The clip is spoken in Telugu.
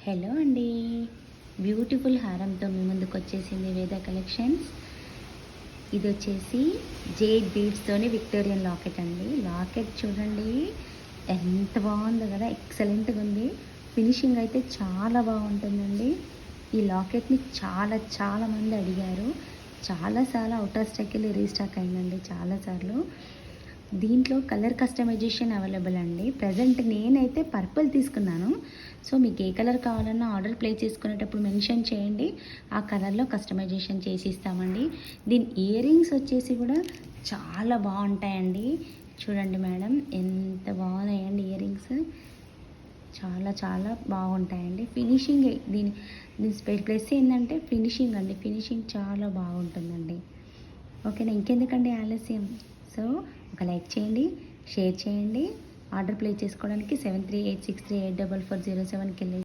హలో అండి, బ్యూటిఫుల్ హారంతో మీ ముందుకు వచ్చేసింది వేద కలెక్షన్స్. ఇది వచ్చేసి జేడ్ బీడ్స్తోని విక్టోరియన్ లాకెట్ అండి. లాకెట్ చూడండి ఎంత బాగుందో కదా, ఎక్సలెంట్గా ఉంది. ఫినిషింగ్ అయితే చాలా బాగుంటుందండి. ఈ లాకెట్ని చాలామంది అడిగారు. చాలాసార్లు అవుట్ ఆఫ్ స్టాక్ వెళ్ళి రీస్టాక్ అయిందండి చాలాసార్లు. దీంట్లో కలర్ కస్టమైజేషన్ అవైలబుల్ అండి. ప్రజెంట్ నేనైతే పర్పుల్ తీసుకున్నాను. సో మీకు ఏ కలర్ కావాలన్నా ఆర్డర్ ప్లేస్ చేసుకునేటప్పుడు మెన్షన్ చేయండి, ఆ కలర్లో కస్టమైజేషన్ చేసి ఇస్తామండి. దీని ఇయర్ రింగ్స్ వచ్చేసి కూడా చాలా బాగుంటాయండి. చూడండి మేడం, ఎంత బాగున్నాయండి ఇయర్ రింగ్స్. చాలా బాగుంటాయండి. ఫినిషింగ్ దీని ప్లస్ ఏంటంటే ఫినిషింగ్ అండి. ఫినిషింగ్ చాలా బాగుంటుందండి. ఓకేనా, ఇంకెందుకండి ఆలస్యం. సో ఒక లైక్ చేయండి, షేర్ చేయండి. ఆర్డర్ ప్లేస్ చేసుకోవడానికి 7386384407కి వెళ్ళి